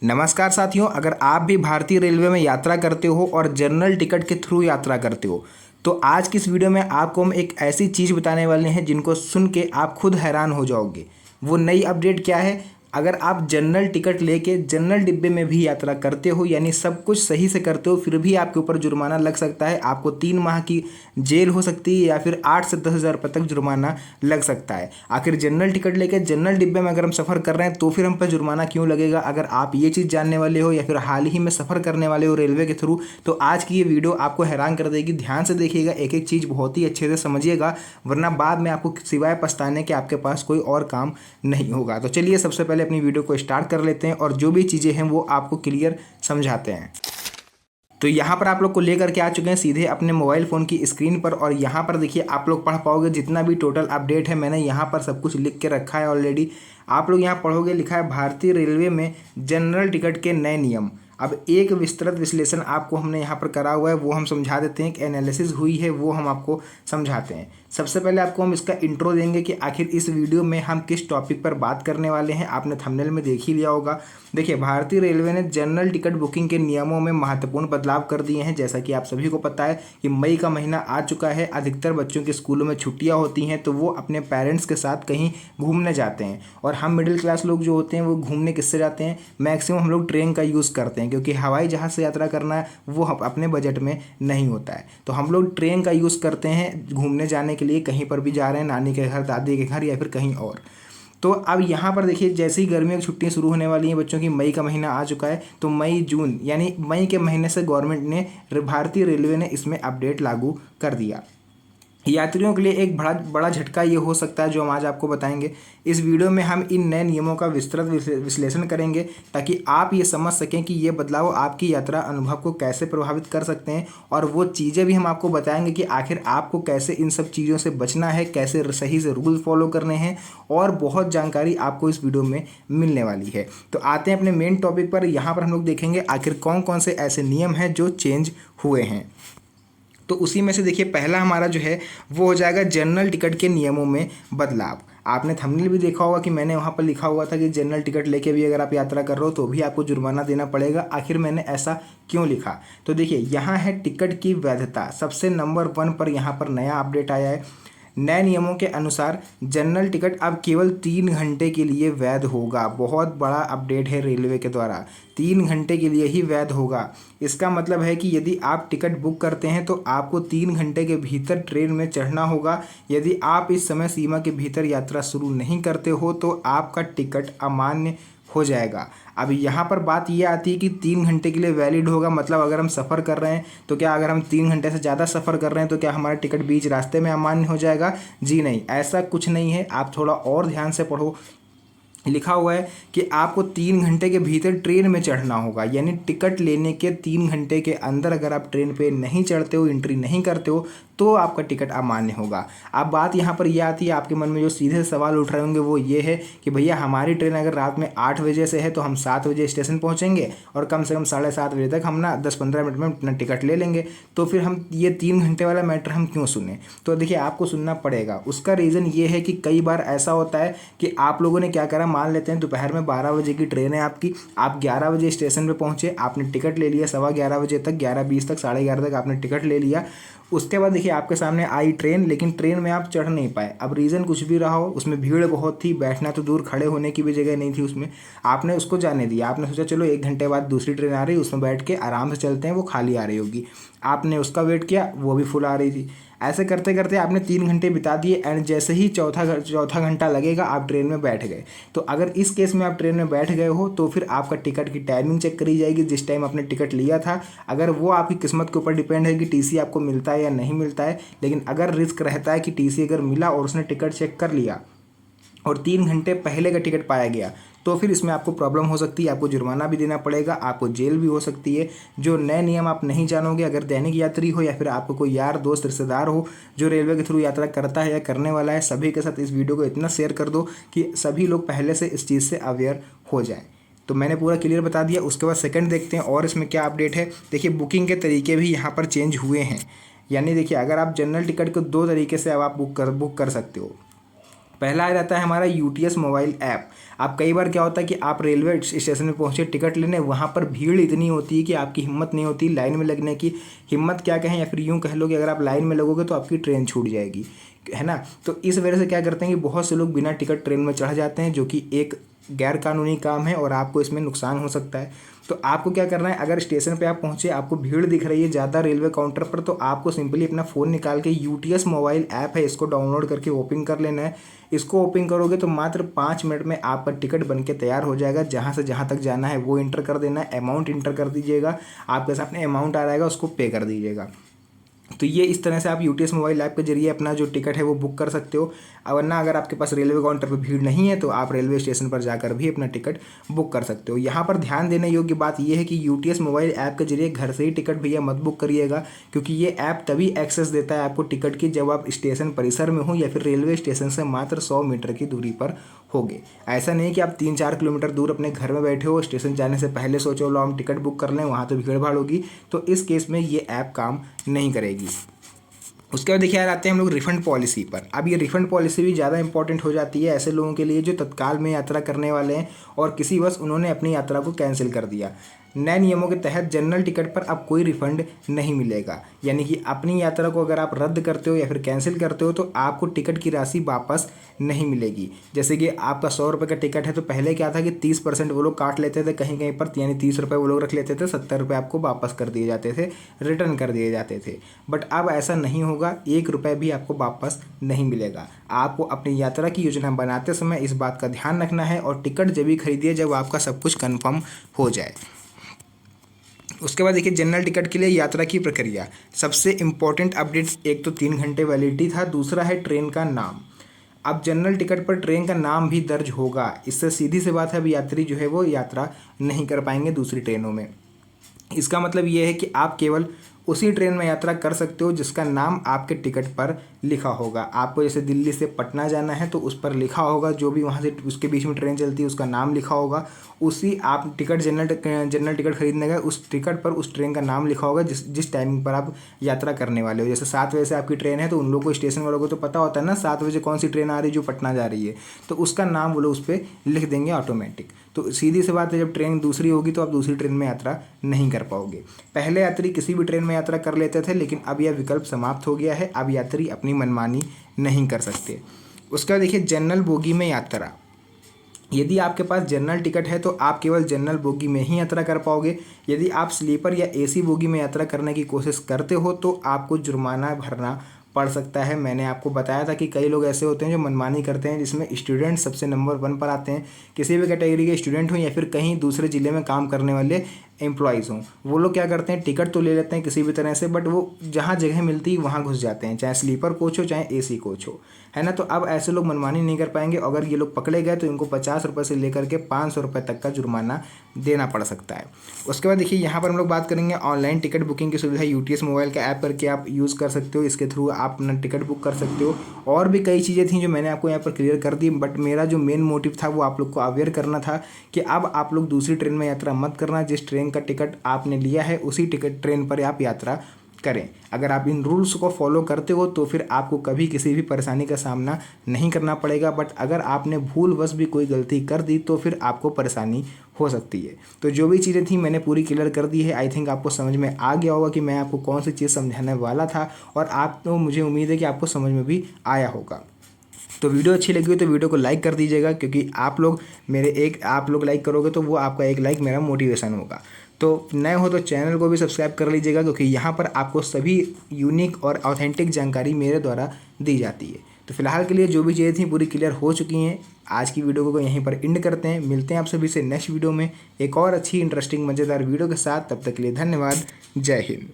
नमस्कार साथियों, अगर आप भी भारतीय रेलवे में यात्रा करते हो और जनरल टिकट के थ्रू यात्रा करते हो तो आज की इस वीडियो में आपको हम एक ऐसी चीज़ बताने वाले हैं जिनको सुन के आप खुद हैरान हो जाओगे। वो नई अपडेट क्या है? अगर आप जनरल टिकट लेके जनरल डिब्बे में भी यात्रा करते हो, यानी सब कुछ सही से करते हो, फिर भी आपके ऊपर जुर्माना लग सकता है। आपको 3 माह की जेल हो सकती है या फिर 8 से 10 हज़ार रुपये तक जुर्माना लग सकता है। आखिर जनरल टिकट लेके जनरल डिब्बे में अगर हम सफ़र कर रहे हैं तो फिर हम पर जुर्माना क्यों लगेगा? अगर आप ये चीज़ जानने वाले हो या फिर हाल ही में सफ़र करने वाले हो रेलवे के थ्रू, तो आज की ये वीडियो आपको हैरान कर देगी। ध्यान से देखिएगा, एक एक चीज़ बहुत ही अच्छे से समझिएगा, वरना बाद में आपको सिवाय पछताने के आपके पास कोई और काम नहीं होगा। तो चलिए सबसे पहले अपनी वीडियो को स्टार्ट कर लेते हैं और जो भी चीज़ें हैं वो आपको क्लियर समझाते हैं। तो यहाँ पर आप लोग को लेकर के आ चुके हैं सीधे अपने मोबाइल फ़ोन की स्क्रीन पर, और यहाँ पर देखिए आप लोग पढ़ पाओगे जितना भी टोटल अपडेट है। मैंने यहाँ पर सब कुछ लिख के रखा है ऑलरेडी। आप लोग यहाँ पढ़ोगे, लिखा है भारतीय रेलवे में जनरल टिकट के नए नियम। अब एक विस्तृत विश्लेषण आपको हमने यहाँ पर करा हुआ है, वो हम समझा देते हैं। एक एनालिसिस हुई है वो हम आपको समझाते हैं। सबसे पहले आपको हम इसका इंट्रो देंगे कि आखिर इस वीडियो में हम किस टॉपिक पर बात करने वाले हैं। आपने थंबनेल में देख ही लिया होगा। देखिए, भारतीय रेलवे ने जनरल टिकट बुकिंग के नियमों में महत्वपूर्ण बदलाव कर दिए हैं। जैसा कि आप सभी को पता है कि मई का महीना आ चुका है। अधिकतर बच्चों के स्कूलों में छुट्टियां होती हैं तो वो अपने पेरेंट्स के साथ कहीं घूमने जाते हैं। और हम मिडिल क्लास लोग जो होते हैं वो घूमने किससे जाते हैं? मैक्सिमम हम लोग ट्रेन का यूज़ करते हैं, क्योंकि हवाई जहाज़ से यात्रा करना है वो अपने बजट में नहीं होता है। तो हम लोग ट्रेन का यूज़ करते हैं घूमने जाने के लिए, कहीं पर भी जा रहे हैं, नानी के घर, दादी के घर या फिर कहीं और। तो अब यहाँ पर देखिए, जैसे ही गर्मियों की छुट्टियां शुरू होने वाली हैं बच्चों की, मई का महीना आ चुका है, तो मई जून यानी मई के महीने से गवर्नमेंट ने, भारतीय रेलवे ने इसमें अपडेट लागू कर दिया। यात्रियों के लिए एक बड़ा झटका ये हो सकता है जो हम आज आपको बताएंगे। इस वीडियो में हम इन नए नियमों का विस्तृत विश्लेषण करेंगे ताकि आप ये समझ सकें कि ये बदलाव आपकी यात्रा अनुभव को कैसे प्रभावित कर सकते हैं, और वो चीज़ें भी हम आपको बताएंगे कि आखिर आपको कैसे इन सब चीज़ों से बचना है, कैसे सही से रूल फॉलो करने हैं, और बहुत जानकारी आपको इस वीडियो में मिलने वाली है। तो आते हैं अपने मेन टॉपिक पर। यहाँ पर हम लोग देखेंगे आखिर कौन कौन से ऐसे नियम हैं जो चेंज हुए हैं। तो उसी में से देखिए, पहला हमारा जो है वो हो जाएगा जनरल टिकट के नियमों में बदलाव। आपने थंबनेल भी देखा होगा कि मैंने वहाँ पर लिखा हुआ था कि जनरल टिकट लेके भी अगर आप यात्रा कर रहे हो तो भी आपको जुर्माना देना पड़ेगा। आखिर मैंने ऐसा क्यों लिखा? तो देखिए, यहाँ है टिकट की वैधता। सबसे नंबर 1 पर यहाँ पर नया अपडेट आया है। नए नियमों के अनुसार जनरल टिकट अब केवल 3 घंटे के लिए वैध होगा। बहुत बड़ा अपडेट है रेलवे के द्वारा, 3 घंटे के लिए ही वैध होगा। इसका मतलब है कि यदि आप टिकट बुक करते हैं तो आपको 3 घंटे के भीतर ट्रेन में चढ़ना होगा। यदि आप इस समय सीमा के भीतर यात्रा शुरू नहीं करते हो तो आपका टिकट अमान्य हो जाएगा। अब यहाँ पर बात ये आती है कि 3 घंटे के लिए वैलिड होगा, मतलब अगर हम सफ़र कर रहे हैं तो क्या, अगर हम 3 घंटे से ज़्यादा सफ़र कर रहे हैं तो क्या हमारा टिकट बीच रास्ते में अमान्य हो जाएगा? जी नहीं, ऐसा कुछ नहीं है। आप थोड़ा और ध्यान से पढ़ो। लिखा हुआ है कि आपको 3 घंटे के भीतर ट्रेन में चढ़ना होगा, यानी टिकट लेने के 3 घंटे के अंदर अगर आप ट्रेन पे नहीं चढ़ते हो, एंट्री नहीं करते हो, तो आपका टिकट अमान्य होगा। अब बात यहाँ पर यह आती है, आपके मन में जो सीधे सवाल उठ रहे होंगे वो ये है कि भैया हमारी ट्रेन अगर रात में 8 बजे से है तो हम 7 बजे स्टेशन पहुँचेंगे और कम से कम 7:30 बजे तक हम ना 10-15 मिनट में अपना टिकट ले लेंगे, तो फिर हम ये 3 घंटे वाला मैटर हम क्यों सुने? तो देखिए, आपको सुनना पड़ेगा। उसका रीज़न ये है कि कई बार ऐसा होता है कि आप लोगों ने क्या करा, मान लेते हैं दोपहर में 12 बजे की ट्रेन है आपकी, आप 11 बजे स्टेशन पे पहुंचे, आपने टिकट ले लिया 11:15 बजे तक, 11:20 तक, 11:30 तक आपने टिकट ले लिया। उसके बाद देखिए आपके सामने आई ट्रेन, लेकिन ट्रेन में आप चढ़ नहीं पाए। अब रीज़न कुछ भी रहा हो, उसमें भीड़ बहुत थी, बैठना तो दूर, खड़े होने की भी जगह नहीं थी उसमें, आपने उसको जाने दिया। आपने सोचा चलो 1 घंटे बाद दूसरी ट्रेन आ रही है, उसमें बैठ के आराम से चलते हैं, वो खाली आ रही होगी। आपने उसका वेट किया, वो भी फुल आ रही थी। ऐसे करते करते आपने 3 घंटे बिता दिए, एंड जैसे ही चौथा घंटा लगेगा आप ट्रेन में बैठ गए। तो अगर इस केस में आप ट्रेन में बैठ गए हो तो फिर आपका टिकट की टाइमिंग चेक करी जाएगी, जिस टाइम आपने टिकट लिया था। अगर वो आपकी किस्मत के ऊपर डिपेंड है कि टीसी आपको मिलता है या नहीं मिलता है, लेकिन अगर रिस्क रहता है कि टीसी अगर मिला और उसने टिकट चेक कर लिया और 3 घंटे पहले का टिकट पाया गया, तो फिर इसमें आपको प्रॉब्लम हो सकती है, आपको जुर्माना भी देना पड़ेगा, आपको जेल भी हो सकती है। जो नए नियम आप नहीं जानोगे, अगर दैनिक यात्री हो या फिर आपको कोई यार दोस्त रिश्तेदार हो जो रेलवे के थ्रू यात्रा करता है या करने वाला है, सभी के साथ इस वीडियो को इतना शेयर कर दो कि सभी लोग पहले से इस चीज़ से अवेयर हो जाएँ। तो मैंने पूरा क्लियर बता दिया। उसके बाद सेकंड देखते हैं और इसमें क्या अपडेट है। देखिए, बुकिंग के तरीके भी यहाँ पर चेंज हुए हैं। यानी देखिए, अगर आप जनरल टिकट को 2 तरीके से अब आप बुक कर सकते हो। पहला आ जाता है हमारा यूटीएस मोबाइल ऐप। आप कई बार क्या होता है कि आप रेलवे स्टेशन में पहुंचे टिकट लेने, वहां पर भीड़ इतनी होती है कि आपकी हिम्मत नहीं होती लाइन में लगने की। हिम्मत क्या कहें, या फिर यूँ कह लो कि अगर आप लाइन में लगोगे तो आपकी ट्रेन छूट जाएगी, है ना। तो इस वजह से क्या करते हैं कि बहुत से लोग बिना टिकट ट्रेन में चढ़ जाते हैं, जो कि एक गैर कानूनी काम है और आपको इसमें नुकसान हो सकता है। तो आपको क्या करना है, अगर स्टेशन पे आप पहुंचे, आपको भीड़ दिख रही है ज़्यादा रेलवे काउंटर पर, तो आपको सिंपली अपना फ़ोन निकाल के यूटीएस मोबाइल ऐप है इसको डाउनलोड करके ओपन कर लेना है। इसको ओपन करोगे तो मात्र 5 मिनट में आपका टिकट बन के तैयार हो जाएगा। जहाँ से जहाँ तक जाना है वो इंटर कर देना है, अमाउंट इंटर कर दीजिएगा, आपके सामने अमाउंट आ जाएगा, उसको पे कर दीजिएगा। तो ये इस तरह से आप यूटीएस मोबाइल ऐप के जरिए अपना जो टिकट है वो बुक कर सकते हो। वरना अगर आपके पास रेलवे काउंटर पर भीड़ नहीं है तो आप रेलवे स्टेशन पर जाकर भी अपना टिकट बुक कर सकते हो। यहाँ पर ध्यान देने योग्य बात यह है कि यूटीएस मोबाइल ऐप के जरिए घर से ही टिकट भैया मत बुक करिएगा, क्योंकि ये ऐप तभी एक्सेस देता है आपको टिकट की जब आप स्टेशन परिसर में हो या फिर रेलवे स्टेशन से मात्र 100 मीटर की दूरी पर होगे। ऐसा नहीं कि आप 3-4 किलोमीटर दूर अपने घर में बैठे हो, स्टेशन जाने से पहले सोचो लो हम टिकट बुक कर लें, वहाँ तो भीड़ भाड़ होगी। तो इस केस में ये ऐप काम नहीं करेगी। उसके बाद देखिए यार आते हैं हम लोग रिफंड पॉलिसी पर। अब ये रिफंड पॉलिसी भी ज़्यादा इंपॉर्टेंट हो जाती है ऐसे लोगों के लिए जो तत्काल में यात्रा करने वाले हैं और किसी वश उन्होंने अपनी यात्रा को कैंसिल कर दिया। नए नियमों के तहत जनरल टिकट पर अब कोई रिफंड नहीं मिलेगा, यानी कि अपनी यात्रा को अगर आप रद्द करते हो या फिर कैंसिल करते हो तो आपको टिकट की राशि वापस नहीं मिलेगी। जैसे कि आपका 100 रुपये का टिकट है तो पहले क्या था कि 30% वो लोग काट लेते थे कहीं कहीं पर, यानी 30 रुपये वो लोग रख लेते थे, 70 रुपये आपको वापस कर दिए जाते थे, रिटर्न कर दिए जाते थे। बट अब ऐसा नहीं होगा, 1 रुपये भी आपको वापस नहीं मिलेगा। आपको अपनी यात्रा की योजना बनाते समय इस बात का ध्यान रखना है और टिकट जब भी खरीदिए जब आपका सब कुछ कन्फर्म हो जाए। उसके बाद देखिए जनरल टिकट के लिए यात्रा की प्रक्रिया। सबसे इम्पोर्टेंट अपडेट, एक तो 3 घंटे वैलिडिटी था, दूसरा है ट्रेन का नाम। अब जनरल टिकट पर ट्रेन का नाम भी दर्ज होगा। इससे सीधी सी बात है, अब यात्री जो है वो यात्रा नहीं कर पाएंगे दूसरी ट्रेनों में। इसका मतलब ये है कि आप केवल उसी ट्रेन में यात्रा कर सकते हो जिसका नाम आपके टिकट पर लिखा होगा। आपको जैसे दिल्ली से पटना जाना है तो उस पर लिखा होगा, जो भी वहाँ से उसके बीच में ट्रेन चलती है उसका नाम लिखा होगा। उसी आप टिकट जनरल टिकट खरीदने गए, उस टिकट पर उस ट्रेन का नाम लिखा होगा जिस टाइमिंग पर आप यात्रा करने वाले हो। जैसे 7 बजे से आपकी ट्रेन है तो उन लोगों को, स्टेशन वालों को तो पता होता है ना 7 बजे कौन सी ट्रेन आ रही है जो पटना जा रही है, तो उसका नाम वो लोग उस पर लिख देंगे ऑटोमेटिक। तो सीधी सी बात है, जब ट्रेन दूसरी होगी तो आप दूसरी ट्रेन में यात्रा नहीं कर पाओगे। पहले यात्री किसी भी ट्रेन में यात्रा कर लेते थे, लेकिन अब यह विकल्प समाप्त हो गया है। अब यात्री अपनी मनमानी नहीं कर सकते। उसका देखिए जनरल बोगी में यात्रा। यदि आपके पास जनरल टिकट है तो आप केवल जनरल बोगी में ही यात्रा कर पाओगे। यदि आप स्लीपर या एसी बोगी में यात्रा करने की कोशिश करते हो तो आपको जुर्माना भरना पड़ सकता है। मैंने आपको बताया था कि कई लोग ऐसे होते हैं जो मनमानी करते हैं, जिसमें स्टूडेंट सबसे नंबर 1 पर आते हैं। किसी भी कैटेगरी के स्टूडेंट हों या फिर कहीं दूसरे ज़िले में काम करने वाले एम्प्लॉयज़ हों, वो लोग क्या करते हैं, टिकट तो ले लेते हैं किसी भी तरह से, बट वो जहाँ जगह मिलती है वहाँ घुस जाते हैं, चाहे स्लीपर कोच हो चाहे एसी कोच हो, है ना। तो अब ऐसे लोग मनमानी नहीं कर पाएंगे। अगर ये लोग पकड़े गए तो इनको 50 रुपये से लेकर के 500 रुपये तक का जुर्माना देना पड़ सकता है। उसके बाद देखिए यहाँ पर हम लोग बात करेंगे ऑनलाइन टिकट बुकिंग की सुविधा। यूटीएस मोबाइल का ऐप करके आप यूज़ कर सकते हो, इसके थ्रू आप अपना टिकट बुक कर सकते हो। और भी कई चीज़ें थी जो मैंने आपको यहाँ पर क्लियर कर दी, बट मेरा जो मेन मोटिव था वो आप लोग को अवेयर करना था कि अब आप लोग दूसरी ट्रेन में यात्रा मत करना। जिस ट्रेन का टिकट आपने लिया है उसी टिकट ट्रेन पर आप यात्रा करें। अगर आप इन रूल्स को फॉलो करते हो तो फिर आपको कभी किसी भी परेशानी का सामना नहीं करना पड़ेगा। बट अगर आपने भूलवश भी कोई गलती कर दी तो फिर आपको परेशानी हो सकती है। तो जो भी चीज़ें थी मैंने पूरी क्लियर कर दी है। आई थिंक आपको समझ में आ गया होगा कि मैं आपको कौन सी चीज़ समझाने वाला था, और आप तो मुझे उम्मीद है कि आपको समझ में भी आया होगा। तो वीडियो अच्छी लगी हो तो वीडियो को लाइक कर दीजिएगा, क्योंकि आप लोग लाइक करोगे तो वो आपका एक लाइक मेरा मोटिवेशन होगा। तो नए हो तो चैनल को भी सब्सक्राइब कर लीजिएगा, क्योंकि यहाँ पर आपको सभी यूनिक और ऑथेंटिक जानकारी मेरे द्वारा दी जाती है। तो फिलहाल के लिए जो भी चीज़ें थी पूरी क्लियर हो चुकी हैं। आज की वीडियो को यहीं पर एंड करते हैं। मिलते हैं आप सभी से नेक्स्ट वीडियो में एक और अच्छी इंटरेस्टिंग मज़ेदार वीडियो के साथ। तब तक के लिए धन्यवाद। जय हिंद।